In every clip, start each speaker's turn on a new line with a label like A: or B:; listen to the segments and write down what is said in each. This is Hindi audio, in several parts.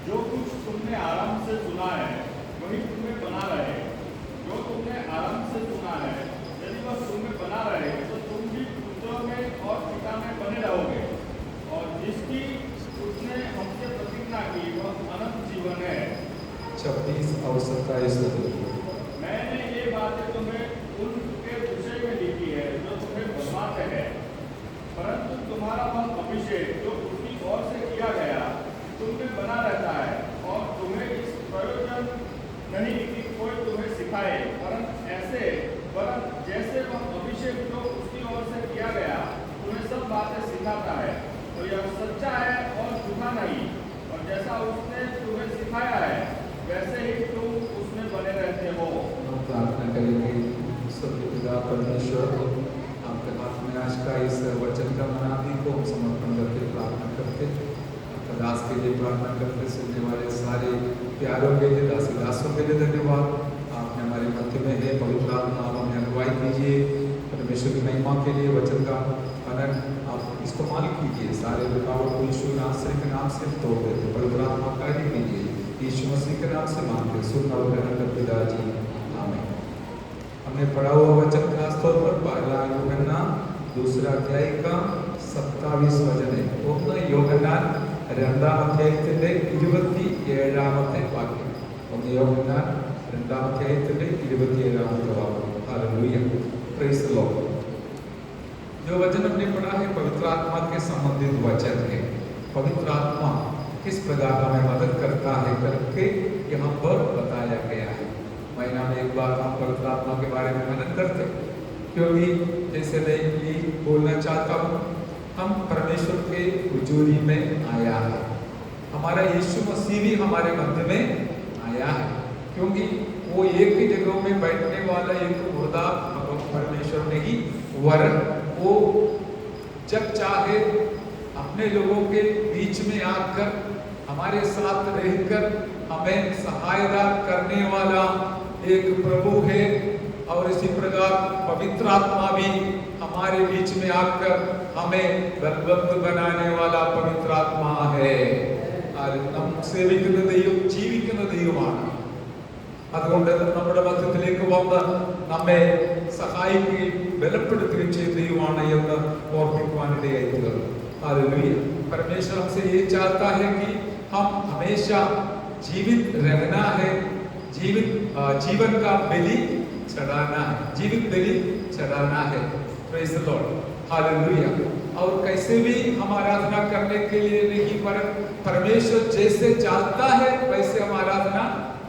A: जो कुछ तुमने आरंभ से सुना है वही तुम्हें बना रहे। जो तुमने आरंभ से सुना है यदि वह तुम्हें बना रहे तो तुम भी पुत्रों में और पिता में बने रहोगे। और जिसकी उसने हमसे प्रतिज्ञा की वह अनंत जीवन है।
B: 26 और 27
A: मैंने ये बातें तुम्हें उनके विषय में लिखी है जो तुम्हें बदमाते हैं, परंतु तुम्हारा मन अभिषेक जो उसकी ओर से किया गया तुम में बना रहता है। और तुम्हें इस प्रयोजन नहीं कि कोई तुम्हें सिखाए, वरन जैसे वह अभिषेक जो उसकी ओर से किया गया तुम्हें सब बातें सिखाता है, तो यह सच्चा है और झूठा नहीं। और जैसा उसने तुम्हें सिखाया है वैसे ही तुम उसमें बने रहते हो।
B: हम प्रार्थना करेंगे। सभी पिता परमेश्वर, आपके हाथ में आज का इस वचन का मनादी को हम समर्पण करके प्रार्थना करते, आपका दास के लिए प्रार्थना करते, सुनने वाले सारे प्यारों के लिए, दासी दासों के लिए धन्यवाद। आपने हमारे मध्य में है, पवित्र आत्मा आप हमें अगुवाई कीजिए। परमेश्वर की महिमा के लिए वचन का अनंत आप इस्तेमाल कीजिए। सारे रुकावट को यीशु नासरी के नाम से तोड़ देते, पवित्र आत्मा कार्य कीजिए। यीशु मसीह के नाम से मांगते, सुनना और ग्रहण कर पिताजी, आमीन। हमने पढ़ा हुआ वचन खासतौर पर पहला यूहन्ना 2 अध्याय का 27 वचन है। ഒന്ന് യോഹന്നാൻ 2 അധ്യായത്തിന്റെ 27 വാക്യം। ഒന്ന് യോഹന്നാൻ 2 അധ്യായത്തിന്റെ 27 വാക്യം। Hallelujah, praise the Lord. जो वचन हमने पढ़ा है पवित्र आत्मा के संबंधित वचन है। पवित्र आत्मा किस प्रकार हमें मदद करता है करके यहाँ पर बताया गया है। महीना में एक बार हम पवित्र आत्मा के बारे में मनन करते, क्योंकि जैसे मैं ये बोलना चाहता हूँ, हम परमेश्वर के हुजूरी में आया है। हमारा यीशु मसीह भी हमारे मध्य में आया है, क्योंकि वो एक ही जगह में बैठने वाला एक मुर्दा परमेश्वर नहीं, वरन वो जब चाहे अपने लोगों के बीच में आकर हमारे साथ रहकर हमें सहायता करने वाला एक प्रभु है। और इसी प्रकार पवित्र आत्मा भी हमारे बीच में आकर हमें बलवंत बनाने वाला पवित्र आत्मा है। നാം സേവിക്കുന്ന ദൈവം ജീവിക്കുന്ന ദൈവമാണ്. അതുകൊണ്ട് നമ്മുടെ മധ്യത്തിലേക്ക് വന്ന് നമ്മെ സഹായിക്കുകയും ബലപ്പെടുത്തുകയും ചെയ്ത ദൈവമാണ് എന്ന് ഓർമ്മിക്കുവാനിടയായി തീർന്നു. हालेलुया। परमेश्वर हमसे ये चाहता है कि हम हमेशा जीवित रहना है, जीवन का बलि चढ़ाना है, जीवित बलि चढ़ाना है। Praise the Lord, hallelujah. और कैसे भी हम आराधना करने के लिए नहीं, पर परमेश्वर जैसे चाहता है वैसे हम आराधना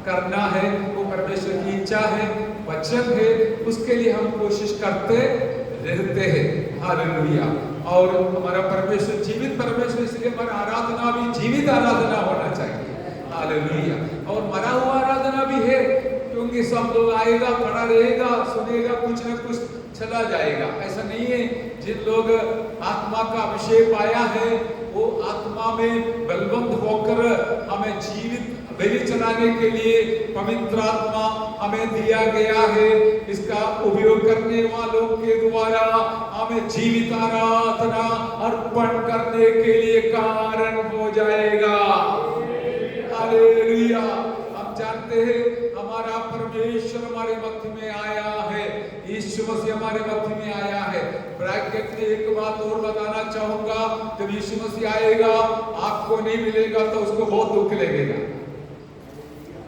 B: करना है। वो परमेश्वर की इच्छा है, वचन है, उसके लिए हम कोशिश करते रहते हैं। हालेलुया। और हमारा परमेश्वर जीवित परमेश्वर, इसलिए हमारा आराधना भी जीवित आराधना होना चाहिए। हालेलुया। और मरा हुआ आराधना भी है, क्योंकि सब लोग आएगा, खड़ा रहेगा, सुनेगा, कुछ न कुछ चला जाएगा। ऐसा नहीं है। जिन लोग आत्मा का अभिषेक पाया है वो आत्मा में बलवंत होकर हमें जीवित बलि चढ़ाने के लिए पवित्र आत्मा हमें दिया गया है। इसका उपयोग करने वालों के द्वारा हमें जीवित आराधना अर्पण करने के लिए कारण हो जाएगा। हालेलुया। हम जानते हैं हमारा परमेश्वर हमारे मध्य में आया है, यीशु मसीह हमारे मध्य में आया है। ब्रैकेट में एक बात और बताना चाहूंगा, जब यीशु मसीह आएगा आपको नहीं मिलेगा तो उसको बहुत दुख लगेगा।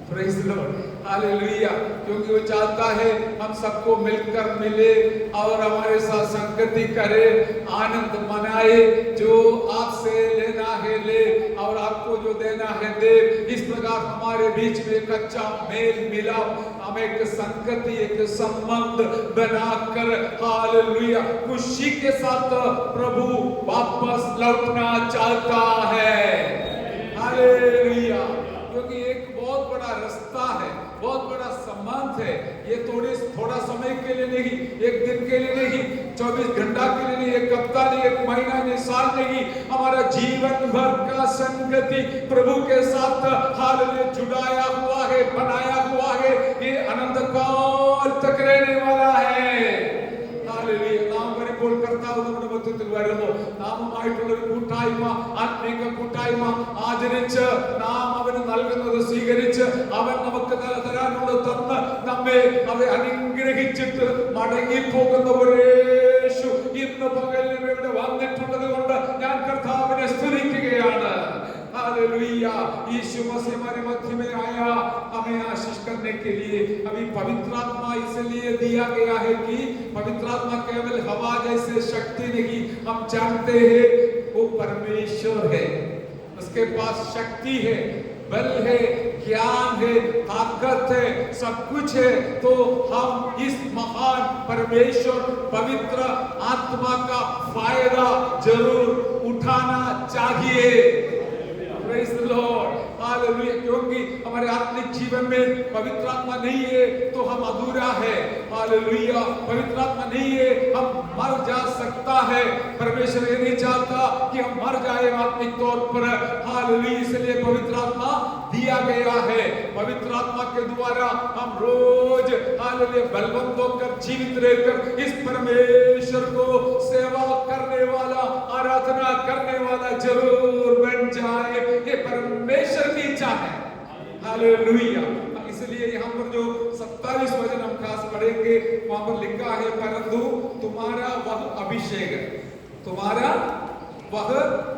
B: Praise the Lord, hallelujah. क्योंकि वो चाहता है हम सबको मिलकर मिले और हमारे साथ संगति करे, आनंद मनाए। जो आपसे लेना है ले और आपको जो देना है दे। इस प्रकार हमारे बीच में एक अच्छा मेल मिलाप, हम एक संगति, एक संबंध बनाकर हालेलुया खुशी के साथ प्रभु वापस लौटना चाहता है। हालेलुया। क्योंकि एक बहुत बड़ा रास्ता है, बहुत बड़ा संबंध है। ये थोड़ा समय के लिए नहीं, एक दिन के लिए नहीं, 24 घंटा के लिए नहीं, एक हफ्ता नहीं, एक महीना नहीं, साल नहीं, हमारा जीवन भर का संगति प्रभु के साथ हालेलुया जुड़ाया हुआ है, बनाया हुआ है। ये अनंत काल तक रहने वाला है। हालेलुया। नाम पर बोल करता हूं, സമൂഹത്തിൽ വരുന്നു. നാമുമായിട്ടുള്ള ഒരു കൂട്ടായ്മ, ആത്മീക കൂട്ടായ്മ ആചരിച്ച് നാം അവന് നൽകുന്നത് സ്വീകരിച്ച് അവൻ നമുക്ക് തരാനുള്ളത് തന്ന് നമ്മെ അവരെ അനുഗ്രഹിച്ചിട്ട് മടങ്ങി പോകുന്ന ഒരു യേശു ഇന്ന് പകലിൽ ഇവിടെ വന്നിട്ടുള്ളത് കൊണ്ട് ഞാൻ കർത്താവിനെ സ്തുതിക്കുകയാണ്. हालेलुया। यीशु मसीह हमारे मध्य में आया हमें आशीष करने के लिए। अभी पवित्र आत्मा इसलिए दिया गया है कि पवित्र आत्मा केवल हवा जैसे शक्ति नहीं, हम जानते हैं वो परमेश्वर है, उसके पास शक्ति है, बल है, ज्ञान है, ताकत है, सब कुछ है। तो हम इस महान परमेश्वर पवित्र आत्मा का फायदा जरूर उठाना चाहिए। Praise the Lord, hallelujah. क्योंकि हमारे आत्मिक जीवन में पवित्र आत्मा नहीं है तो हम अधूरा है। हालेलुया। पवित्र आत्मा नहीं है, हम मर जा सकता है। परमेश्वर ये नहीं चाहता कि हम मर जाए आत्मिक तौर पर। हालेलुया। इसलिए पवित्र आत्मा दिया गया है। पवित्र आत्मा के द्वारा हम रोज हालेलुया बलवंत होकर जीवित रहकर इस परमेश्वर को सेवा करने वाला, आराधना करने वाला जरूर बन जाए। ये परमेश्वर की इच्छा है। हालेलुया। इसलिए यहाँ पर जो 27 वचन हम खास पढ़ेंगे वहां पर लिखा है, परंतु तुम्हारा वह अभिषेक, तुम्हारा वह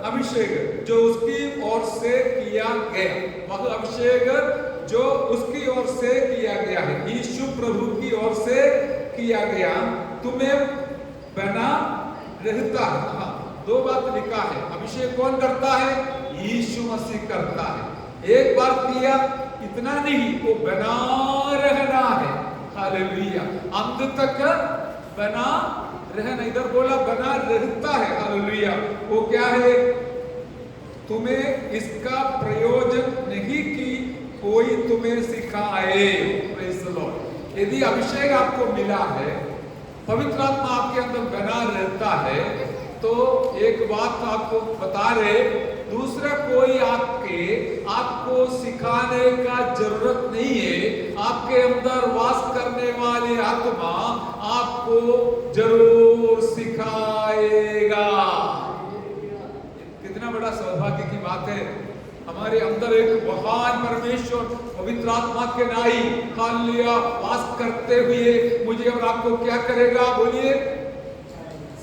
B: अभिषेक जो उसकी ओर से किया गया, वह अभिषेक जो उसकी ओर से किया गया है, यीशु प्रभु की ओर से किया गया, तुम्हें बना रहता है। हाँ, दो बात लिखा है। अभिषेक कौन करता है? यीशु मसीह करता है। एक बार किया इतना नहीं, वो बना रहना है। हालेलुया। अंत तक बना रहना, इधर बोला बना रहता है। हालेलुया। वो क्या है? तुम्हें इसका प्रयोजन नहीं कि कोई तुम्हें सिखाए। Praise the Lord. यदि अभिषेक आपको मिला है, पवित्र आत्मा आपके अंदर बना रहता है, तो एक बात आपको बता रहे, दूसरा कोई आपको सिखाने का जरूरत नहीं है। आपके अंदर वास करने वाली आत्मा आपको जरूर सिखाएगा। कितना बड़ा सौभाग्य की बात है। हमारे अंदर एक महान परमेश्वर पवित्र आत्मा के नाई हालेलुया वास करते हुए मुझे और आपको क्या करेगा? बोलिए,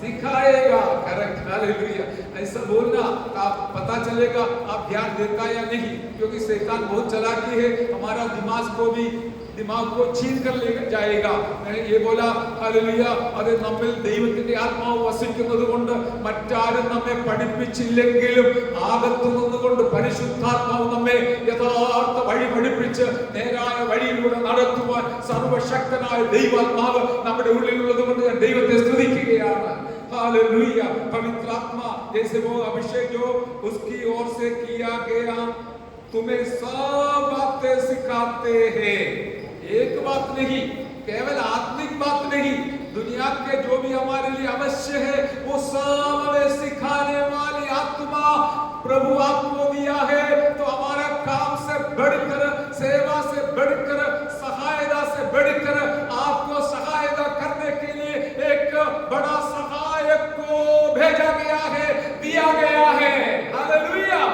B: सिखाएगा। करेक्ट। हालेलुया। ऐसा बोलना आप पता चलेगा आप ध्यान देता या नहीं, क्योंकि शैतान बहुत चालाकी है, हमारा दिमाग को छीन कर ले जाएगा। मैंने ये बोला हालेलुया, അത് നമ്മിൽ ദൈവത്തിന്റെ ആത്മാവ് വസിക്കുന്നതുകൊണ്ട് മറ്റാരും നമ്മെ പഠിപ്പിച്ചില്ലെങ്കിലും ആകത്തു നിന്നുകൊണ്ട് പരിശുദ്ധാത്മാവ് നമ്മെ യഥാർത്ഥ വഴി പഠിപ്പിച്ച് നേരായ വഴിയിലൂടെ നടത്തുവാൻ സർവശക്തനായ ദൈവാത്മാവ് നമ്മുടെ ഉള്ളിലുള്ളതുകൊണ്ട് ഞാൻ ദൈവത്തെ സ്തുതിക്കുകയാണ്। हालेलुया। पवित्र आत्मा जैसे वो अभिषेक जो उसकी ओर से किया गया, तुम्हें सब बातें सिखाते हैं। एक बात नहीं, केवल आत्मिक बात नहीं, दुनिया के जो भी हमारे लिए अवश्य है वो सब हमें सिखाने वाली आत्मा प्रभु आपको दिया है। तो हमारा काम से बढ़कर, सेवा से बढ़कर, सहायता से बढ़कर आपको सहायता करने के लिए एक बड़ा सहायक को भेजा गया है, दिया गया है। Hallelujah.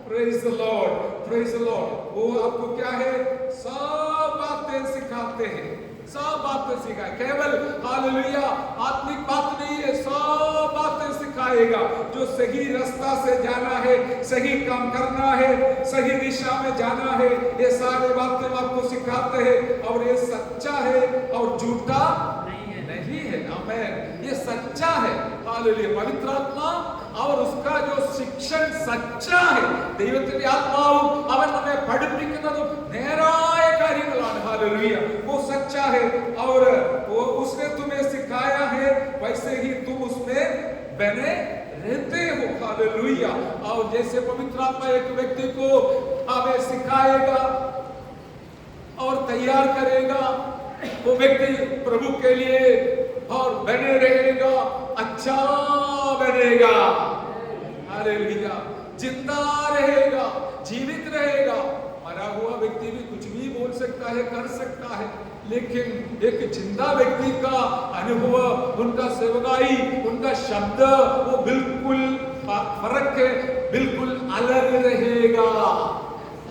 B: Praise the Lord, praise the Lord. वो आपको क्या है? सब बातें सिखाते हैं, सब बातें सिखाए। केवल हालेलुया आत्मिक बात नहीं है, सब बातें सिखाएगा। जो सही रास्ता से जाना है, सही काम करना है, सही दिशा में जाना है, ये सारे बातें आपको सिखाते हैं। और ये सच्चा है और झूठा नहीं है। आमीन। ये सच्चा है। हालेलुया। पवित्र आत्मा और उसका जो शिक्षण सच्चा है। ദൈവത്തിന്റെ ആത്മാവും അവൻ നമ്മെ പഠിപ്പിക്കുന്നതും നേരായ കാര്യങ്ങളാണ്। हालेलुया। वो सच्चा है और वो उसने तुम्हें सिखाया है, वैसे ही तुम उसमें बने रहते हो। हालेलुया। और जैसे पवित्र आत्मा एक व्यक्ति को हमें सिखाएगा और तैयार करेगा, वो व्यक्ति प्रभु के लिए और बने रहेगा, अच्छा बनेगा। हालेलुया। जिंदा रहेगा, जीवित रहेगा। मरा हुआ व्यक्ति भी कुछ भी बोल सकता है, कर सकता है, लेकिन एक जिंदा व्यक्ति का अनुभव, उनका सेवकाई, उनका शब्द वो बिल्कुल फर्क है, बिल्कुल अलग रहेगा।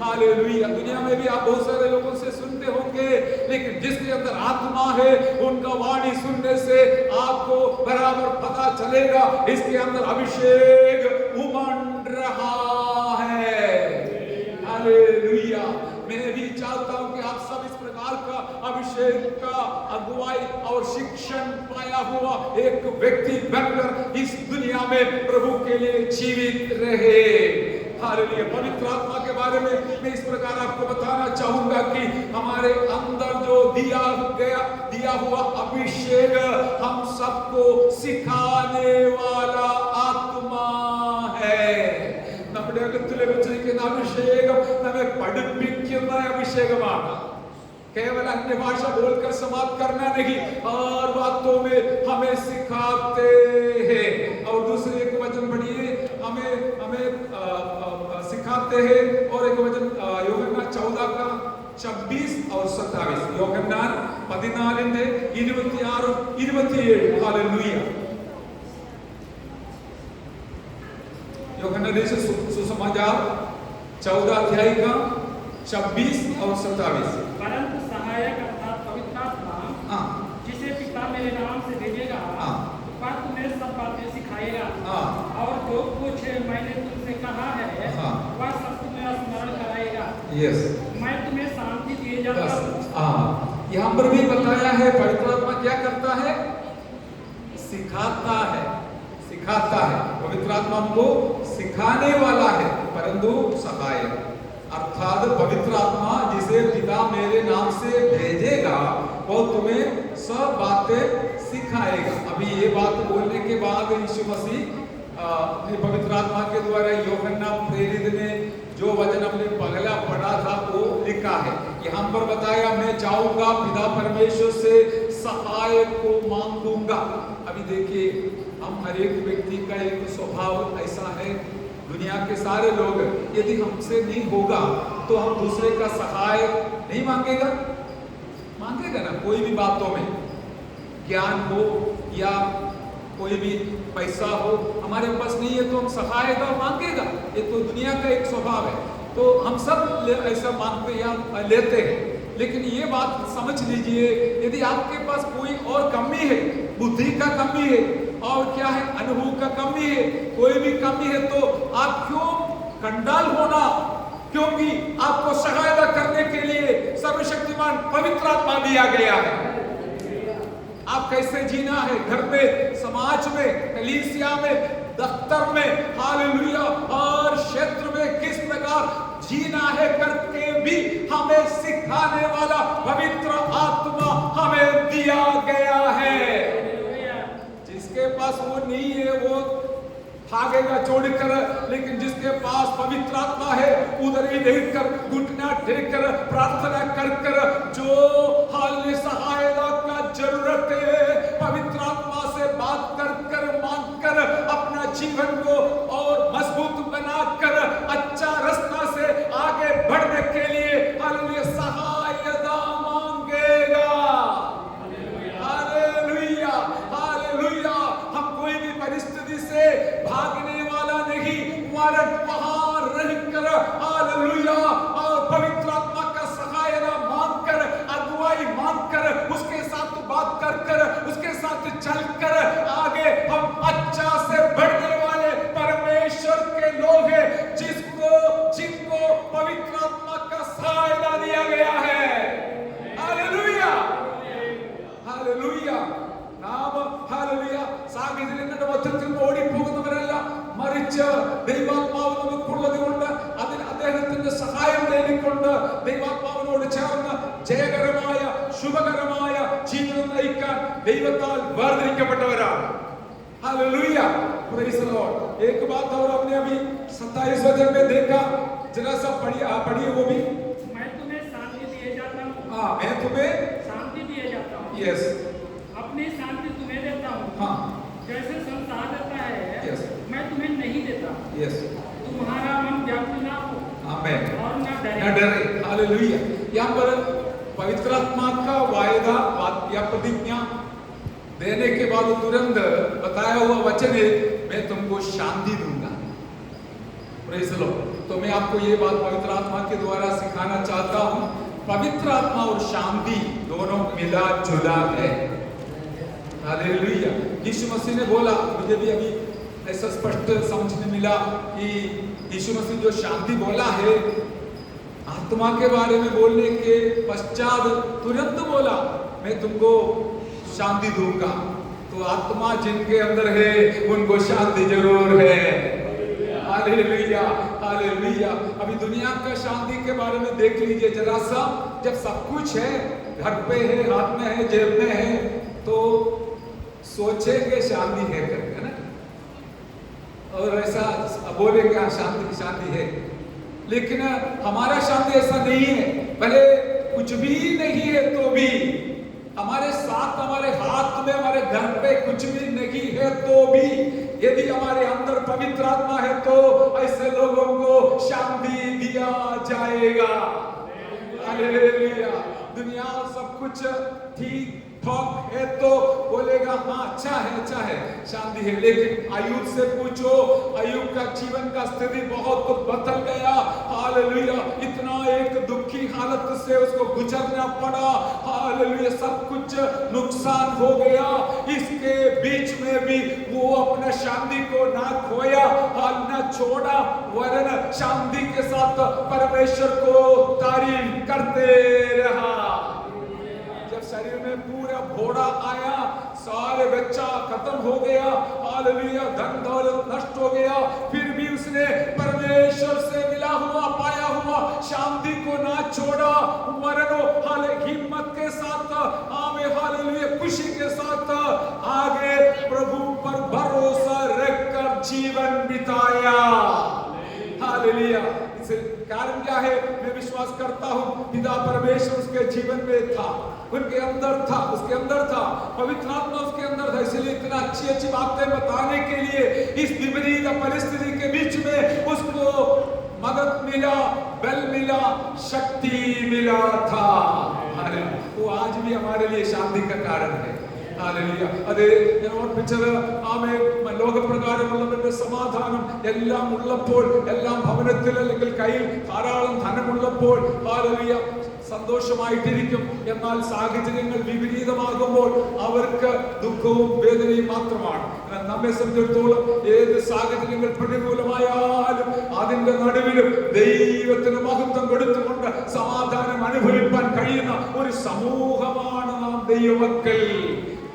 B: हालेलुया। दुनिया में भी आप बहुत सारे लोगों से सुनते होंगे, लेकिन जिसके अंदर आत्मा है उनका वाणी सुनने से आपको बराबर पता चलेगा इसके अंदर अभिषेक उमड़ रहा है। हालेलुया। मैं भी चाहता हूं कि आप सब इस प्रकार का अभिषेक का अगुवाई और शिक्षण पाया हुआ एक व्यक्ति बनकर इस दुनिया में प्रभु के लिए जीवित रहे। हालेलुया। पवित्र आत्मा के बारे में मैं इस प्रकार आपको बताना चाहूंगा कि हमारे अंदर जो दिया हुआ अभिषेक हम सबको सिखाने वाला आत्मा है। നമ്മുടെ അകത്തിലെ വെച്ചിരിക്കുന്ന അഭിഷേകം നമ്മെ പഠിപ്പിക്കുന്ന അഭിഷേകമാണ്। केवल अन्य भाषा बोलकर समाप्त करना नहीं, हर बातों में हमें सिखाते हैं। और दूसरे एक वचन पढ़िए, हमें सिखाते हैं। और एक वचन യോഹന്നാൻ 14 का 26 और 27, യോഹന്നാൻ 14 26 27। हालेलुया। യോഹന്നാൻ सुसमाचार 14 अध्याय का 26 और 27।
C: परंतु सहायक अर्थात पवित्र आत्मा जिसे पिता मेरे नाम से भेजेगा वह तुम्हें सब बातें सिखाएगा और जो कुछ मैंने तुमसे कहा है वह सब तुम्हें स्मरण कराएगा।
B: यस।
C: मैं तुम्हें शांति दिए जाता हूँ।
B: यहाँ पर भी बताया है पवित्र आत्मा क्या करता है? सिखाता है, सिखाता है। पवित्र आत्मा हमको सिखाने वाला है, परंतु सहायक अर्थात पवित्र आत्मा जिसे पिता मेरे नाम से भेजेगा वो तुम्हें सब बातें सिखाएगा। अभी ये बात बोलने के बाद यीशु मसीह अपने पवित्र आत्मा के द्वारा यूहन्ना प्रेरित ने जो वचन हमने पहला पढ़ा था वो लिखा है। यहाँ पर बताया मैं जाऊंगा पिता परमेश्वर से सहायक को मांगूंगा। अभी देखिए हम हर एक व्यक्ति का एक स्वभाव ऐसा है, दुनिया के सारे लोग यदि हमसे नहीं होगा तो हम दूसरे का सहाय नहीं मांगेगा ना। कोई भी बातों में ज्ञान हो या कोई भी पैसा हो, हमारे पास नहीं है तो हम सहाय का मांगेगा। ये तो दुनिया का एक स्वभाव है, तो हम सब ऐसा मांगते या लेते हैं। लेकिन ये बात समझ लीजिए, यदि आपके पास कोई और कमी है, बुद्धि का कमी है और क्या है अनुभव का कमी है, कोई भी कमी है, तो आप क्यों कंगाल होना? क्योंकि आपको सहायता करने के लिए सर्वशक्तिमान पवित्र आत्मा दिया गया है। आप कैसे जीना है घर में, समाज में, कलीसिया में, दफ्तर में, हालेलुया, और क्षेत्र में किस प्रकार जीना है करके भी हमें सिखाने वाला पवित्र आत्मा हमें दिया गया है। जिसके पास वो नहीं है वो भागेगा छोड़कर, लेकिन जिसके पास पवित्र आत्मा है उधर ही देखकर घुटना टेककर प्रार्थना कर जो हाल में सहायता का जरूरत है पवित्र आत्मा से बात कर मांग कर अपना जीवन को और मजबूत बनाकर अच्छा रास्ता से आगे बढ़ने के लिए हालेलुया सहायता मांगेगा। Hallelujah, hallelujah. हम कोई भी परिस्थिति से भागने वाला नहीं, वरन वहां रहकर हालेलुया और पवित्र आत्मा का सहायता मांगकर, अगुवाई मांगकर, उसके साथ बात कर उसके साथ चलकर आगे हम अच्छा से बढ़ने वाले परमेश्वर के लोग हैं, जिनको पवित्र आत्मा का सहायता दिया गया है। Hallelujah, hallelujah. നാം ഹല്ലേലൂയ സാഹചര്യങ്ങളുടെ മധ്യത്തിൽ ഓടിപ്പോകുന്നവരല്ല, മറിച്ച് ദൈവാത്മാവ് നമുക്കുള്ളതുകൊണ്ട് അതിൽ അദ്ദേഹത്തിന്റെ സഹായം തേടിക്കൊണ്ട് ദൈവാത്മാവിനോട് ചേർന്ന് ജയകരമായ ശുഭകരമായ ജീവിതം നയിക്കാൻ ദൈവത്താൽ വേർതിരിക്കപ്പെട്ടവരാണ്। Hallelujah, praise the Lord. एक बात और हमने अभी 27 वचन में देखा, जरा सा पढ़िए वो भी।
C: मैं तुम्हें शांति दिए जाता हूँ।
B: मैं तुम्हें
C: शांति दिए जाता हूँ।
B: यस,
C: अपनी शांति तुम्हें देता हूँ।
B: हाँ,
C: जैसे संसार देता है
B: यस,
C: मैं तुम्हें नहीं देता।
B: यस,
C: तुम्हारा मन व्याकुल ना हो
B: आमेन
C: और ना डरे।
B: न डरे। हालेलुया। यहाँ पर पवित्र आत्मा का वायदा या प्रतिज्ञा देने के बाद तुरंत बताया हुआ वचन है, मैं तुमको शांति दूंगा। Praise the Lord. तो मैं आपको ये बात पवित्र आत्मा के द्वारा सिखाना चाहता हूँ, पवित्र आत्मा और शांति दोनों मिला जुला है। हालेलुया। यीशु मसीह ने बोला, मुझे भी अभी ऐसा स्पष्ट समझने मिला कि यीशु मसीह जो शांति बोला है, आत्मा के बारे में बोलने के पश्चात तुरंत बोला, मैं तुमको शांति दूंगा। तो आत्मा जिनके अंदर है उनको शांति जरूर है। Hallelujah, hallelujah. अभी दुनिया का शांति के बारे में देख लीजिए जरा सा, जब सब कुछ है, घर पे है, हाथ में है, जेब में है, तो सोचेंगे शांति है करके ना, और ऐसा बोलेंगे हाँ शांति है, लेकिन हमारा शांति ऐसा नहीं है। भले कुछ भी नहीं है तो भी हमारे साथ, हमारे हाथ में, हमारे घर पे कुछ भी नहीं है तो भी यदि हमारे अंदर पवित्र आत्मा है तो ऐसे लोगों को शांति दिया जाएगा। हालेलुया। दुनिया सब कुछ ठीक ठाक है तो बोलेगा हाँ अच्छा है, शांति है। लेकिन अय्यूब से पूछो, अय्यूब का जीवन का स्थिति बहुत बदल गया। हालेलुया। इतना एक दुखी हालत से उसको गुजरना पड़ा। हालेलुया। सब कुछ नुकसान हो गया, इसके बीच में भी वो अपना शांति को ना खोया, ना छोड़ा, वरन शांति के साथ परमेश्वर को तारीफ करते रहा। जब शरीर में पूरा घोड़ा आया, सारे बच्चा खत्म हो गया, हालेलुया, धन दौलत नष्ट हो गया, फिर भी उसने परमेश्वर से मिला हुआ, पाया हुआ शांति को ना छोड़ा, वरन हाले हिम्मत के साथ, आमे हालेलुया, खुशी के साथ आगे प्रभु पर भरोसा रखकर जीवन बिताया। हालेलुया। इसे कारण क्या है? मैं विश्वास करता हूँ पिता परमेश्वर उसके जीवन में था, उनके अंदर था, उसके अंदर था, पवित्र आत्मा उसके अंदर था। इसलिए इतना अच्छी बातें बताने के लिए इस विपरीत परिस्थिति के बीच में उसको मदद मिला, बल मिला, शक्ति मिला था। वो आज भी हमारे लिए शांति का कारण है। हालेलुया. അതെ ഞാൻ ഓർപ്പിച്ചത് ആമേ ലോകപ്രകാരമുള്ളവരുടെ സമാധാനം എല്ലാം ഉള്ളപ്പോൾ, എല്ലാം ഭവനത്തിൽ അല്ലെങ്കിൽ കയ്യിൽ ധാരാളം ധനമുള്ളപ്പോൾ ഹാലേലൂയ സന്തോഷമായിട്ടിരിക്കും. എന്നാൽ സാഹചര്യങ്ങൾ വിപരീതമാകുമ്പോൾ അവർക്ക് ദുഃഖവും വേദനയും മാത്രമാണ്. നമ്മെ സംബന്ധിച്ചിടത്തോളം ഏത് സാഹചര്യങ്ങൾ പ്രതികൂലമായാലും അതിന്റെ നടുവിലും ദൈവത്തിന് മഹത്വം കൊടുത്തുകൊണ്ട് സമാധാനം അനുഭവിക്കാൻ കഴിയുന്ന ഒരു സമൂഹമാണ് നാം ദൈവമക്കൾ.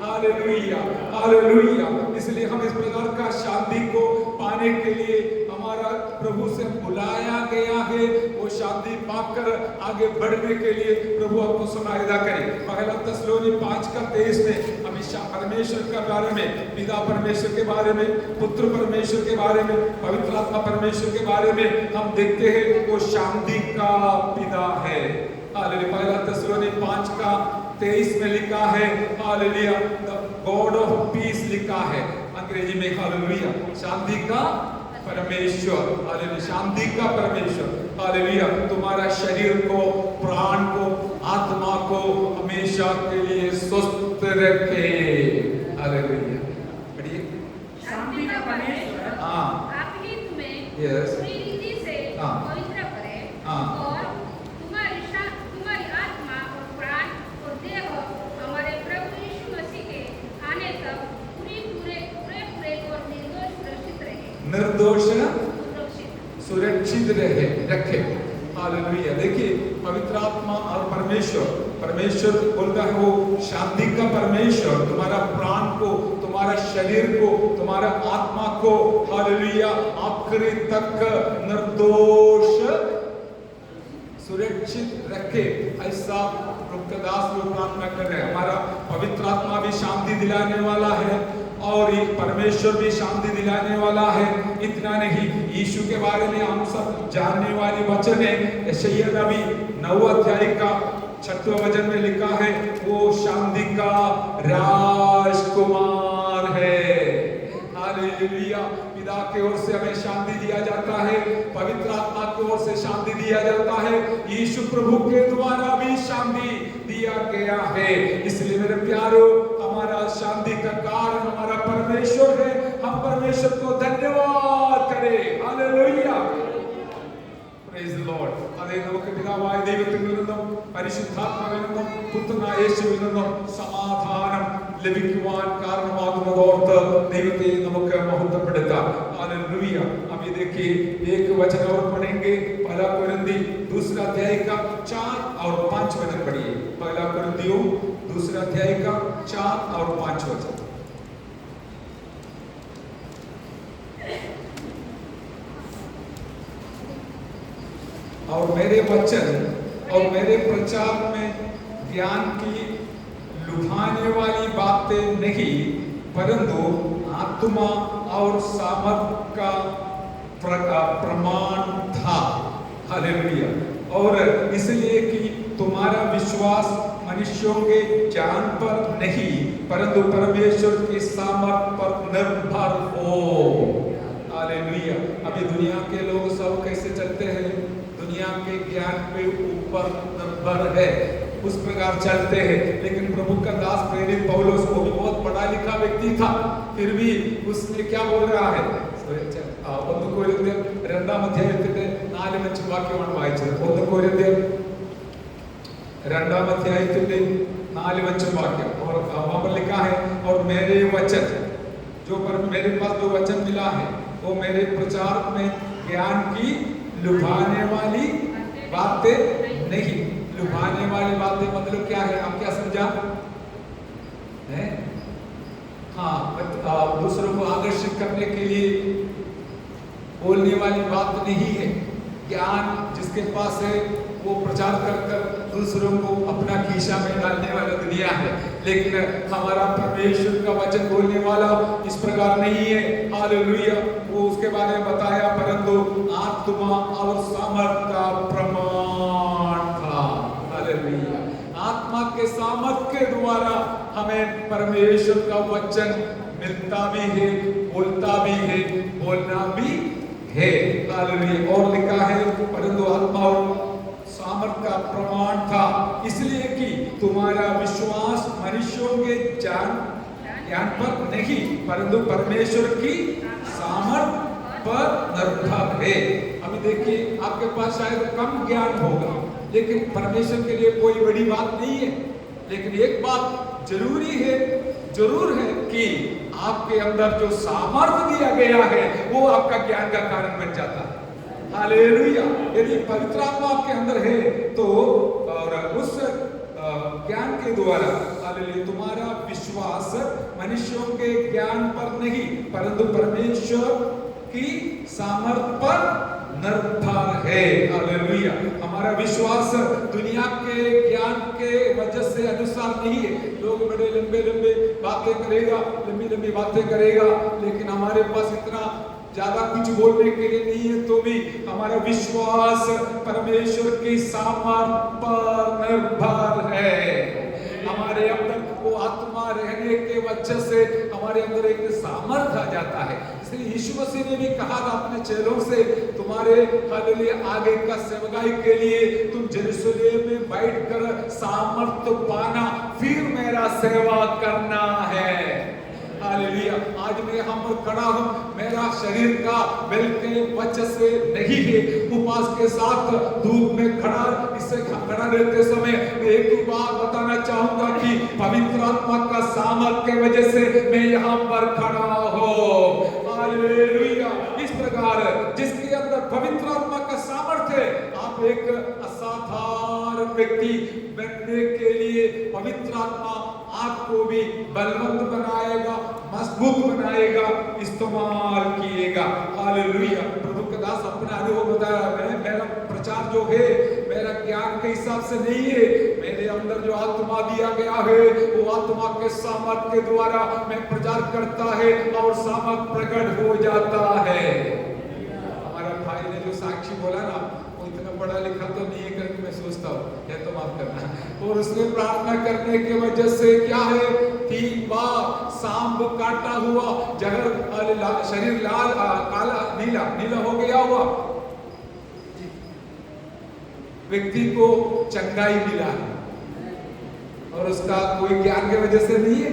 B: Hallelujah, hallelujah. इसलिए हम इस प्रकार का शांति को पाने के लिए हमारा प्रभु से बुलाया गया है. वो शांति पाकर आगे बढ़ने के लिए प्रभु आपको सहायता करे. पहला थिस्सलुनी 5:23 में हमेशा परमेश्वर के बारे में, पिता परमेश्वर के बारे में, पुत्र परमेश्वर के बारे में, पवित्र आत्मा परमेश्वर के बारे में हम देखते हैं वो शांति का पिता है. हालेलुया. पहला थिस्सलुनी 5:23 में लिखा है hallelujah, the God of peace लिखा है अंग्रेजी में. हालेलुया, शांति का परमेश्वर. हालेलुया, शांति का परमेश्वर. हालेलुया, तुम्हारा शरीर को, प्राण को, आत्मा को हमेशा के लिए स्वस्थ रखे. हालेलुया. पढ़िए.
C: शांति का परमेश्वर
D: आप ही तुम्हें पूरी रीति से पवित्र करे और तुम्हारी आत्मा और प्राण और देह हमारे प्रभु यीशु मसीह के आने तक पूरे और निर्दोष सुरक्षित रहे.
B: निर्दोष सुरक्षित रखे. हालेलुया. देखिए, पवित्र आत्मा और परमेश्वर बोलता है वो शांति का परमेश्वर तुम्हारा प्राण को, तुम्हारा शरीर को, तुम्हारा आत्मा को हालेलुया आखिरी तक निर्दोष सुरक्षित रखे. ऐसा प्रभुदास लोग प्रार्थना कर रहे हैं. हमारा पवित्र आत्मा भी शांति दिलाने वाला है और ये परमेश्वर भी शांति दिलाने वाला है. इतना नहीं, यीशु के बारे में हम सब जानने वाली वचन है. यशायाह नबी 9 अध्याय का 6वां वचन में लिखा है वो शांति का राजकुमार है. हालेलुया. पिता पिता की ओर से हमें शांति दिया जाता है, पवित्र आत्मा की ओर से शांति दिया जाता है, यीशु प्रभु के द्वारा भी शांति दिया गया है। इसलिए मेरे प्यारो, हमारा शांति का कारण हमारा परमेश्वर है। हम परमेश्वर को धन्यवाद करें। Hallelujah, praise the Lord. അതേ, നമുക്ക് പിതാവായ ദൈവത്തിൽ നിന്നും പരിശുദ്ധാത്മാവിൽ നിന്നും പുത്രനായ യേശുവിൽ നിന്നും സമാധാനം ലഭിക്കുവാൻ കാരണമാകുന്നതോർത്ത് ദൈവത്തെ നമുക്ക് മഹത്വപ്പെടുത്താം. हालेलुया. अब ये देखिए, एक वचन और पढ़ेंगे, पहला कोरिन्थी दूसरा अध्याय का 4 और 5 वचन पढ़िए। पहला कोरिन्थियों दूसरा अध्याय का 4 और 5 वचन। और मेरे वचन और मेरे प्रचार में ज्ञान की लुभाने वाली बातें नहीं, परंतु आत्मा और सामर्थ का प्रमाण था। हालेलुया। और इसलिए कि तुम्हारा विश्वास मनुष्यों के ज्ञान पर नहीं, परंतु परमेश्वर की सामर्थ पर निर्भर हो। हालेलुया। अभी दुनिया के लोग सब कैसे चलते हैं? दुनिया के ज्ञान पे ऊपर निर्भर है, उस प्रकार चलते हैं। लेकिन प्रभु का दास प्रेरित पौलुस, वो भी बहुत पढ़ा लिखा व्यक्ति था, फिर भी उसने क्या बोल रहा है? ഒന്ന് കൊരിന്ത്യർ 2-ാം അധ്യായത്തിന്റെ 4-5 വാക്യമാണ് വായിച്ചത്. ഒന്ന് കൊരിന്ത്യർ 2-ാം അധ്യായത്തിന്റെ 4-5 वाक्य। और वहां पर लिखा है, और मेरे वचन जो मेरे पास जो वचन मिला है, वो मेरे प्रचार में ज्ञान की लुभाने वाली बातें नहीं। लुभाने वाली बातें मतलब क्या है? आप क्या समझा है? हाँ, दूसरों को आकर्षित करने के लिए बोलने वाली बात नहीं है। ज्ञान जिसके पास है वो प्रचार कर दूसरों को अपना खीसा में डालने वाला दुनिया है। लेकिन हमारा परमेश्वर का वचन बोलने वाला इस प्रकार नहीं है। हालेलुया। वो उसके बारे में बताया, परंतु आत्मा और सामर्थ का प्रमाण था। हालेलुया। आत्मा के सामर्थ के द्वारा हमें परमेश्वर का वचन मिलता भी है, बोलता भी है, बोलना भी है। हालेलुया। और लिखा है, परंतु आत्मा और सामर्थ का प्रमाण था, इसलिए कि तुम्हारा विश्वास मनुष्यों के ज्ञान पर नहीं, परंतु परमेश्वर की सामर्थ पर निर्भर है। अभी देखिए, आपके पास शायद कम ज्ञान होगा, लेकिन परमेश्वर के लिए कोई बड़ी बात नहीं है। लेकिन एक बात जरूर है कि आपके अंदर जो सामर्थ दिया गया है, वो आपका ज्ञान का कारण बन जाता है। हालेलुया। यदि पवित्र आत्मा आपके अंदर है तो, और उस ज्ञान के द्वारा, हालेलुया, तुम्हारा विश्वास मनुष्यों के ज्ञान पर नहीं, परंतु परमेश्वर की सामर्थ पर निर्भर है। हालेलुया। हमारा विश्वास दुनिया के ज्ञान के वजह से अनुसार नहीं है। लोग बड़े लंबी लंबी बातें करेगा, लेकिन हमारे पास इतना ज्यादा कुछ बोलने के लिए नहीं है, तो भी हमारा विश्वास परमेश्वर की सामर्थ पर निर्भर है। हमारे अंदर वो आत्मा रहने के वजह से हमारे अंदर एक सामर्थ आ जाता है। इसलिए यीशु मसीह ने भी कहा था अपने चेलों से, तुम्हारे हालेलुया आगे का सेवकाई के लिए तुम यरूशलेम में बैठकर सामर्थ पाना, फिर मेरा सेवा करना है। हालेलुया। आज मैं यहाँ पर खड़ा हूँ, मेरा शरीर का बल के वजह से नहीं है। उपवास के साथ धूप में खड़ा रहते समय मैं एक ही बात बताना चाहूंगा कि पवित्र आत्मा का सामर्थ के वजह से मैं यहाँ पर खड़ा हूँ। हालेलुया। इस प्रकार जिसके अंदर पवित्र आत्मा का सामर्थ है, आप एक असाधारण व्यक्ति बनने के लिए पवित्र आत्मा आपको भी बलवंत बनाएगा, मजबूत बनाएगा, इस्तेमाल किएगा। हालेलुया। प्रभु का दास अपना अनुभव बताया, मेरा प्रचार जो है मेरा ज्ञान के हिसाब से नहीं है, मेरे अंदर जो आत्मा दिया गया है वो आत्मा के सामर्थ के द्वारा मैं प्रचार करता है और सामर्थ प्रकट हो जाता है। हमारा भाई ने जो साक्षी बोला ना, वो इतना पढ़ा लिखा तो नहीं है करके मैं सोचता हूँ, या तो माफ करना। और उसने प्रार्थना करने की वजह से क्या है, 3 बार सांप काटा हुआ जहर शरीर लाल काला नीला हो गया हुआ व्यक्ति को चंगाई मिला है और उसका कोई ज्ञान की वजह से नहीं है,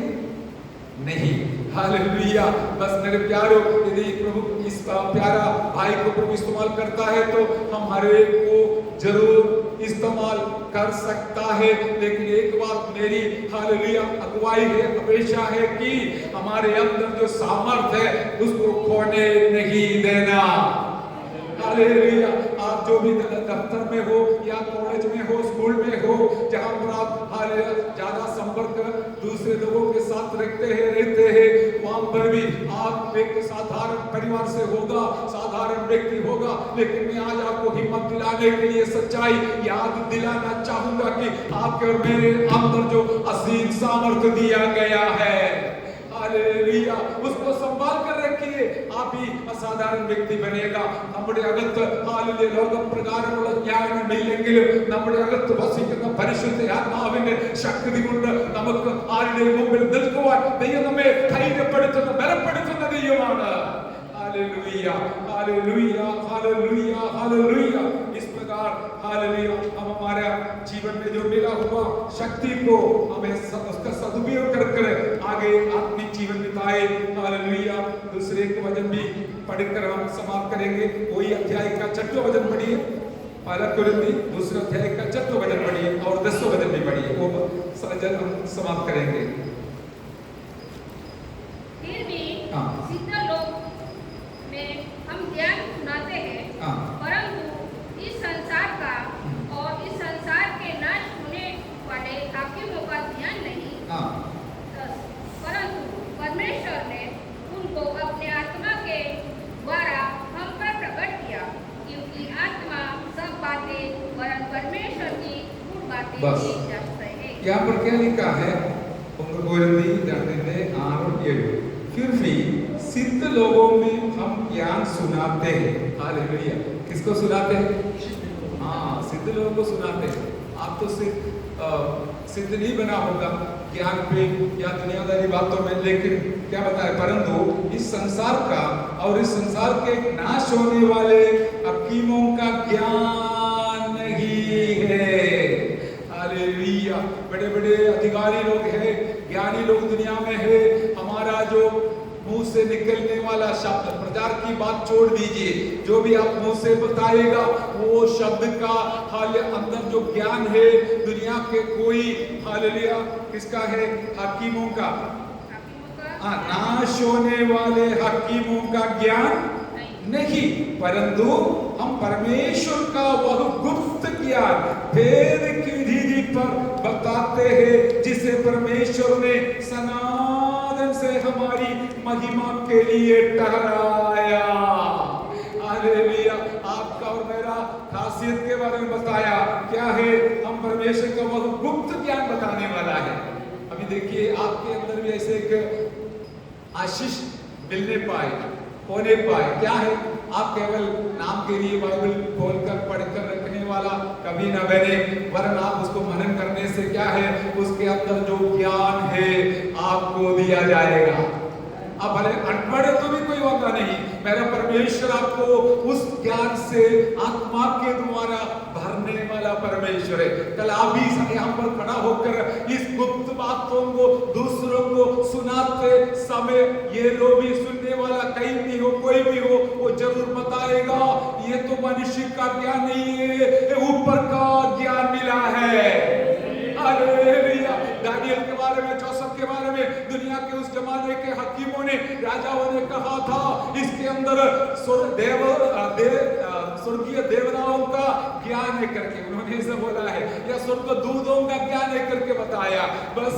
B: नहीं। हालेलुया। बस मेरे प्यारो, यदि प्रभु इस प्यारा भाई को प्रभु इस्तेमाल करता है तो हम हर एक को जरूर इस्तेमाल कर सकता है। लेकिन एक बात मेरी हालेलुया अगुवाई है, अपेक्षा है कि हमारे अंदर जो सामर्थ्य है उसको खोने नहीं देना। हालेलुया। आप जो भी दफ्तर में हो या कॉलेज में हो, स्कूल में हो, जहां पर आप हालेलुया ज्यादा संपर्क दूसरे लोगों के साथ रहते हैं, वहां पर भी आप एक साधारण परिवार से होगा, साधारण व्यक्ति होगा। लेकिन मैं आज आपको हिम्मत दिलाने के लिए सच्चाई याद दिलाना चाहूंगा कि आपके और मेरे अंदर जो असीम सामर्थ्य दिया गया है, हालेलुया, उसको संभाल कर रखिए। आप ही असाधारण व्यक्ति बनेगा। നമ്മുടെ അകത്ത് ഹാലേലൂയ ലോകപ്രകാരമുള്ള ജ്ഞാനമില്ലെങ്കിലും നമ്മുടെ അകത്ത് വസിക്കുന്ന പരിശുദ്ധ ആത്മാവിന്റെ ശക്തി കൊണ്ട് നമുക്ക് ആരുടെയും മുമ്പിൽ നിൽക്കുവാൻ ദൈവം നമ്മെ ധൈര്യപ്പെടുത്തുന്ന ബലപ്പെടുത്തുന്ന ദൈവമാണ്। Hallelujah hallelujah hallelujah hallelujah. इस प्रकार हालेलुया हम हमारे जीवन में जो मिला हुआ शक्ति को हमें उसका सदुपयोग कर आगे आत्मिक जीवन बिताए। हालेलुया। दूसरे एक वचन भी पढ़कर हम समाप्त करेंगे। वही अध्याय का 6वां वचन पढ़िए, पहला कुरिन्थी दूसरे अध्याय का 6वां वचन पढ़िए और 10वां वचन भी पढ़िए, वो सजन हम समाप्त करेंगे।
D: फिर भी सिद्ध लोग में हम ज्ञान सुनाते हैं, परंतु इस संसार का और इस संसार के नाश होने वाले हाकिमों का ज्ञान नहीं, परंतु परमेश्वर ने उनको अपने आत्मा के द्वारा हम पर प्रकट किया, क्योंकि आत्मा सब बातें वरन परमेश्वर की गुण बातें ही जानता है।
B: यहाँ पर क्या लिखा है? कोरिन्थी 2:6-7। फिर भी सिद्ध लोगों में हम ज्ञान सुनाते हैं। हालेलुया। किसको सुनाते हैं? हाँ, सिद्ध लोगों को सुनाते हैं। आप तो सिद्ध नहीं बना होगा ज्ञान पे या दुनियादारी बातों में, लेकिन क्या बताए, परंतु इस संसार का और इस संसार के नाश होने वाले हकीमों का ज्ञान नहीं है। हालेलुया। बड़े बड़े अधिकारी लोग हैं, ज्ञानी लोग दुनिया में है। हमारा जो मुंह से निकलने वाला शब्द, प्रचार की बात छोड़ दीजिए, जो भी आप मुंह से बताएगा वो शब्द का हाल अंदर जो ज्ञान है दुनिया के कोई हालेलुया किसका है? हकीमों का। नाश होने वाले हकीमों का ज्ञान नहीं, परंतु हम परमेश्वर का वह गुप्त ज्ञान भेद की विधि पर बताते हैं, जिसे परमेश्वर ने सनातन से हमारी महिमा के लिए ठहराया। हालेलुया। आपका और मेरा खासियत के बारे में बताया। क्या है? हम परमेश्वर का वह गुप्त ज्ञान बताने वाला है। अभी देखिए आपके अंदर भी ऐसे एक आशीष मिलने पाए, होने पाए। क्या है? आप केवल नाम के लिए बाइबल खोलकर पढ़कर रखने वाला कभी ना बने, वरन आप उसको मनन करने से क्या है, उसके अंदर जो ज्ञान है आपको दिया जाएगा। अब भले अनपढ़ तो भी कोई वादा नहीं, मेरा परमेश्वर आपको उस ज्ञान से आत्मा के द्वारा भरने वाला परमेश्वर है। कल आप भी यहाँ पर खड़ा होकर इस गुप्त बातों को दूसरों को सुनाते समय ये लोग भी सुनने वाला कहीं भी हो, कोई भी हो, वो जरूर बताएगा ये तो मनुष्य का ज्ञान नहीं है, ये ऊपर का ज्ञान मिला है। हालेलुया। दानियल के बारे में, जोसेफ के बारे में दुनिया के उस जमाने के हकीमों ने, राजाओं ने कहा था इसके अंदर स्वर्गीय देवताओं का ज्ञान है करके उन्होंने इसे बोला है, या स्वर्ग दूतों का ज्ञान है करके बताया। बस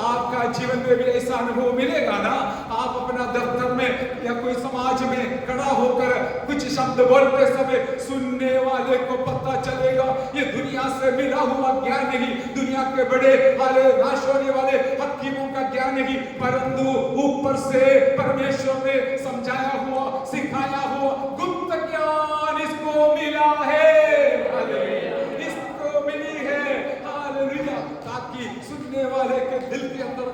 B: आपका जीवन में भी ऐसा अनुभव मिलेगा ना, आप अपना दफ्तर में या कोई समाज में खड़ा होकर कुछ शब्द बोलते समय सुनने वाले को पता चलेगा ये दुनिया से मिला हुआ ज्ञान नहीं, दुनिया के बड़े वाले नाश होने वाले हकीमों का ज्ञान नहीं, परंतु ऊपर से परमेश्वर ने समझाया हुआ, सिखाया हुआ गुप्त ज्ञान इसको मिला है। हालेलुया। इसको मिली है। हालेलुया। ताकि सुनने वाले के दिल के अंदर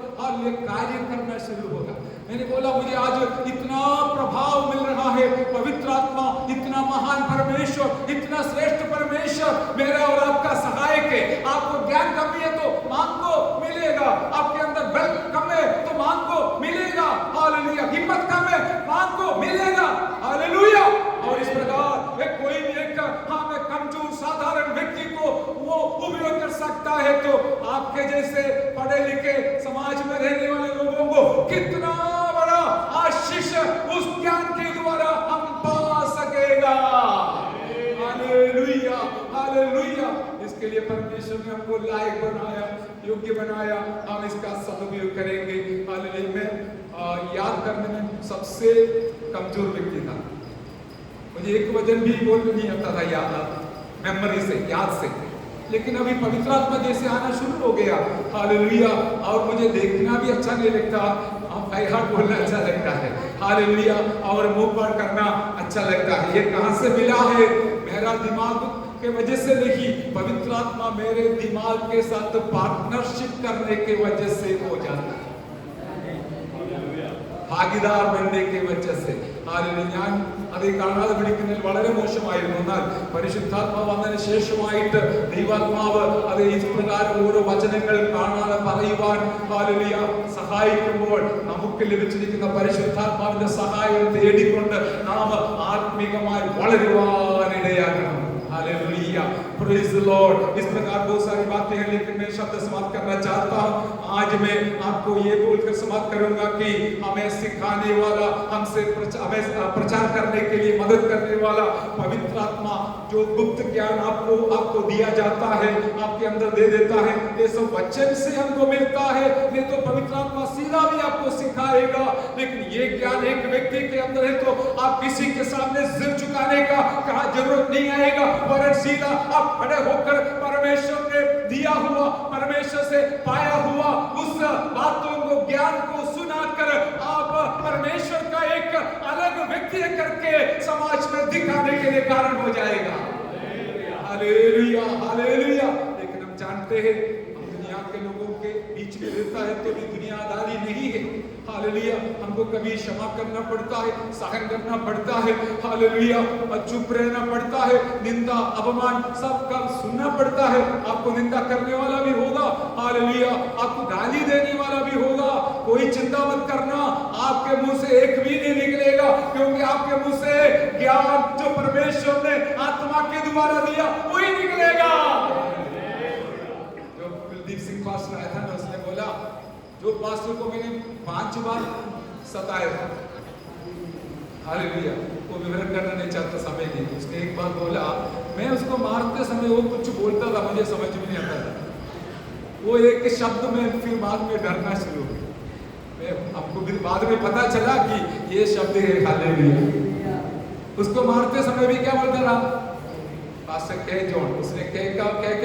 B: ये कार्य करना शुरू होगा। मैंने बोला मुझे आज इतना प्रभाव मिल रहा है, पवित्र आत्मा इतना महान परमेश्वर, इतना श्रेष्ठ परमेश्वर मेरा और आपका सहायक है। आपको ज्ञान कमी है तो मांगो मिलेगा, आपके अंदर बल कम है तो मांगो मिलेगा, हालेलुया। हिम्मत कम है मांगो मिलेगा, हालेलुया। और इस प्रकार एक कोई भी एक मैं कमजोर साधारण व्यक्ति को वो उपयोग कर सकता है, तो आपके जैसे पढ़े लिखे समाज में रहने वाले लोगों को कितना बड़ा आशीष उस ज्ञान के द्वारा हम पा सकेगा। Hallelujah, hallelujah. इसके लिए परमेश्वर ने हमको लायक बनाया, योग्य बनाया, हम इसका सदुपयोग करेंगे। हालेलुया। मैं याद करने में सबसे कमजोर व्यक्ति था, मुझे एक वचन भी बोलने नहीं आता था याद मेमोरी से, याद से। लेकिन अभी पवित्र आत्मा जैसे आना शुरू हो गया, हालेलुया। और मुझे देखना भी अच्छा नहीं लगता, हाथ बोलना अच्छा लगता है, हालेलुया। और मुंह पर करना अच्छा लगता है। ये कहां से मिला है? मेरा दिमाग के वजह से नहीं, पवित्र आत्मा मेरे दिमाग के साथ पार्टनरशिप करने के वजह से हो जाता है, ഭാഗിദാർ बनने के वजह से। ഞാൻ അത് കാണാതെ പിടിക്കുന്നതിൽ വളരെ മോശമായിരുന്നു. എന്നാൽ പരിശുദ്ധാത്മാവ് വന്നതിന് ശേഷമായിട്ട് ദൈവാത്മാവ് അത് ഈ പ്രകാരം ഓരോ വചനങ്ങൾ കാണാതെ പറയുവാൻ ഹല്ലേലൂയ സഹായിക്കുമ്പോൾ നമുക്ക് ലഭിച്ചിരിക്കുന്ന പരിശുദ്ധാത്മാവിന്റെ സഹായം തേടിക്കൊണ്ട് നാം ആത്മീകമായി വളരുവാൻ ഇടയാകണം। Hallelujah, praise the Lord. इस प्रकार बहुत सारी बातें हैं, लेकिन मैं शब्द समाप्त करना चाहता हूं। आज मैं आपको ये बोलकर समाप्त करूंगा कि हमें सिखाने वाला, हमें प्रचार करने के लिए मदद करने वाला पवित्र आत्मा जो गुप्त ज्ञान आपको दिया जाता है, आपके अंदर दे देता है, ये सब वचन से हमको मिलता है। नहीं तो पवित्र आत्मा सीधा भी आपको सिखाएगा, लेकिन ये ज्ञान एक व्यक्ति के अंदर है तो आप किसी के सामने सिर झुकाने का जरूरत नहीं आएगा, वरन सीधा आप खड़े होकर परमेश्वर ने दिया हुआ, परमेश्वर से पाया हुआ उस बातों को, ज्ञान को सुनाकर आप परमेश्वर का एक अलग व्यक्ति करके समाज में दिखाने के लिए कारण हो जाएगा। Hallelujah, hallelujah. लेकिन हम जानते हैं हम दुनिया के लोगों के बीच में रहता है तो भी दुनियादारी नहीं है। हालेलुया। हमको कभी क्षमा करना पड़ता है, सहन करना पड़ता है, हालेलुया। चुप रहना पड़ता है, निंदा अपमान सबका सुनना पड़ता है। आपको निंदा करने वाला भी होगा, हालेलुया, आपको गाली देने वाला भी होगा। कोई चिंता मत करना, आपके मुंह से एक भी नहीं निकलेगा, क्योंकि आपके मुंह से ज्ञान जो परमेश्वर ने आत्मा के द्वारा दिया वही निकलेगा। जो कुलदीप सिंह पास्टर आया था ना, उसने बोला जो पास्टर को मैंने 5 बार सताया था, हालेलुया, वो विवरण करना नहीं चाहता, समय नहीं। उसने एक बार बोला, मैं उसको मारते समय वो कुछ बोलता था, मुझे समझ में नहीं आता था। वो एक शब्द में फिर बाद में डरना शुरू हो गया। हमको फिर बाद में पता चला कि ये शब्द है, हालेलुया। उसको मारते समय भी क्या बोलता था? पास्टर के जॉन। उसने के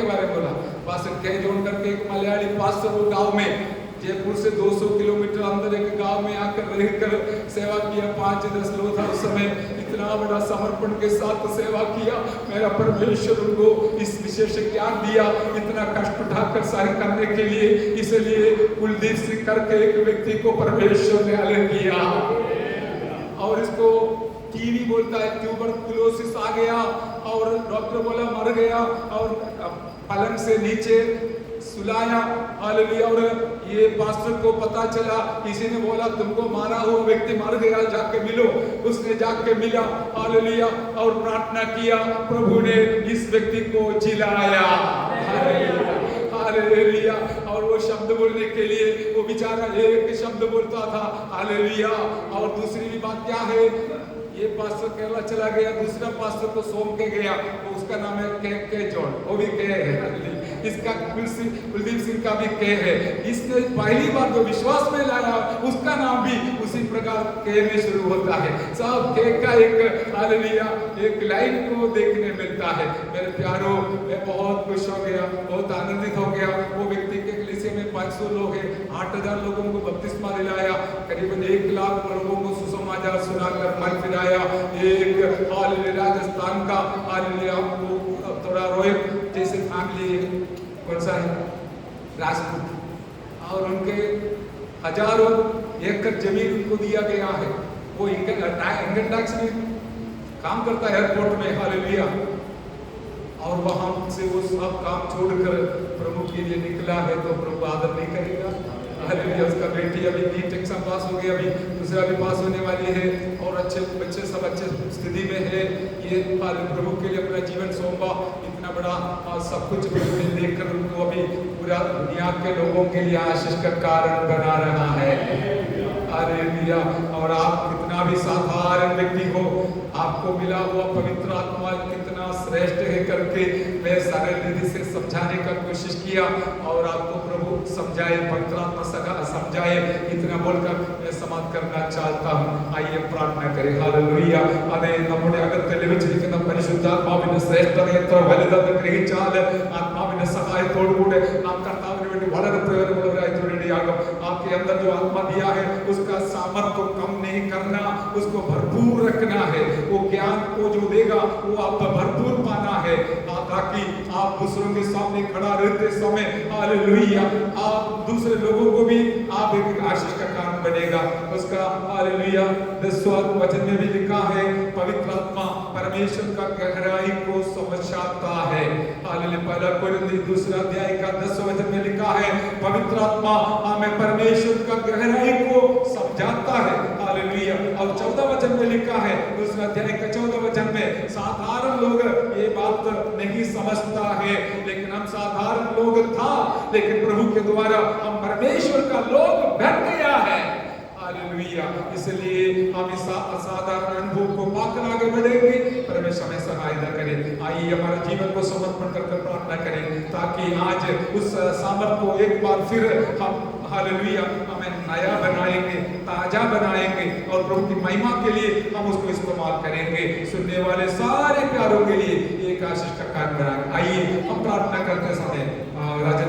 B: बारे में बोला। पास्टर के जॉन करके एक मलयाली पास्टर वो गांव में, जयपुर से 200 किलोमीटर अंदर एक गांव में आकर रहकर सेवा किया। 5-10 लोग था उस समय, इतना बड़ा समर्पण के साथ सेवा किया। मेरा परमेश्वर उनको इस विशेष ज्ञान दिया, इतना कष्ट उठाकर सहन करने के लिए। इसलिए कुलदीप सिंह करके एक व्यक्ति को परमेश्वर ने अलग किया, और इसको टीवी बोलता है ट्यूबरकुलोसिस आ गया, और डॉक्टर बोला मर गया, और पलंग से नीचे सुलाया, हालेलुया। और ये पास्टर को पता चला, किसी ने बोला तुमको मारा हुआ व्यक्ति मर गया, जाके मिलो। उसने जाके मिला, हालेलुया, और प्रार्थना किया, प्रभु ने इस व्यक्ति को जिलाया, हालेलुया। और वो शब्द बोलने के लिए वो बेचारा एक शब्द बोलता था, हालेलुया। और दूसरी भी बात क्या है, ये पास्टर केरला चला गया, दूसरा पास्टर को सौंप के गया, तो उसका नाम है के जॉन, वो भी के है। इसका कुलदीप सिंह का भी के है। इसने पहली बार जो विश्वास में लाया उसका नाम भी उसी प्रकार के में शुरू होता है। सब के का एक, हालेलुया, एक लाइन को देखने मिलता है। मेरे प्यारों, मैं बहुत खुश हो गया, बहुत आनंदित हो गया। वो व्यक्ति के कलीसिया में 500 लोग हैं, 8000 लोगों को बपतिस्मा दिलाया, करीबन 1 लाख लोगों को सुसमाचार सुनाकर मन फिराया। एक हालेलुया राजस्थान का, हालेलुया, थोड़ा रोहित जैसे फैमिली, कौन सा है, राजपूत, और उनके हजारों एकड़ जमीन उनको दिया गया है। वो इनकम टैक्स में काम करता है एयरपोर्ट में, हालेलुया। और वहां से वो सब काम छोड़कर प्रभु के लिए निकला है, तो प्रभु आदर नहीं करेगा? हालेलुया। उसका बेटी अभी नीट एग्जाम पास हो गया, अभी दूसरा भी पास होने वाली है, और अच्छे बच्चे सब अच्छे स्थिति में है। ये प्रभु के लिए अपना जीवन सौंपा, इतना बड़ा सब कुछ प्रभु ने देखकर उनको अभी पूरा दुनिया के लोगों के लिए आशीष का कारण बना रहा है। हालेलुया। और आप कितना भी साधारण व्यक्ति हो, आपको मिला हुआ पवित्र आत्मा कितना श्रेष्ठ है करके मैं सरल विधि से समझाने का कोशिश किया, और आपको प्रभु समझाए, पवित्र आत्मा समझाए, इतना बोलकर मैं समाप्त करना चाहता हूँ। आइए प्रार्थना करें। हालेलुया। अरे നമ്മുടെ അകത്ത് ലഭിച്ചിരിക്കുന്ന പരിശുദ്ധാത്മാവിന്റെ ശ്രേഷ്ഠത എത്ര വലുതെന്ന് ഗ്രഹിച്ചാൽ ആത്മാവിന്റെ സഹായത്തോടുകൂടെ നാം കർത്താവിന് വേണ്ടി വളരെ പ്രയോജനമുള്ളവരായി തീരുകയാകും। आपके अंदर जो आत्मा दिया है उसका सामर्थ्य को कम नहीं करना, उसको भरपूर रखना है। वो ज्ञान को जो देगा वो आप भरपूर पाना है, ताकि आप दूसरों के सामने खड़ा रहते समय हालेलुया आप दूसरे लोगों को भी आप एक आशीष का कारण बनेगा उसका। हालेलुया। 10वां वचन में भी लिखा है पवित्र आत्मा परमेश्वर का गहराई को समझाता है। हालेलुया। पहला कोरिन्थी 2 अध्याय का 10वां वचन में लिखा है पवित्र आत्मा हमें परमेश्वर का गहराई को समझाता है। हालेलुया। और 14 वचन में लिखा है 2 अध्याय का 14 वचन में साधारण लोग ये बात नहीं समझता है, लेकिन हम साधारण लोग था, लेकिन प्रभु के द्वारा हम परमेश्वर का लोग बन गया है। हालेलुया। इसलिए हम इस असाधारण अनुभव को पाकर आगे बढ़ेंगे। परमेश्वर हमें सहायता करे। आइए हमारे जीवन को समर्पण कर प्रार्थना करें, ताकि आज उस सामर्थ को एक बार फिर हम हालेलुया हमें नया बनाएंगे, ताजा बनाएंगे, और प्रभु की महिमा के लिए हम उसको इस्तेमाल करेंगे। सुनने वाले सारे प्यारों के लिए एक आशीष का कारण बनाएंगे। आइए हम प्रार्थना करते समय राजा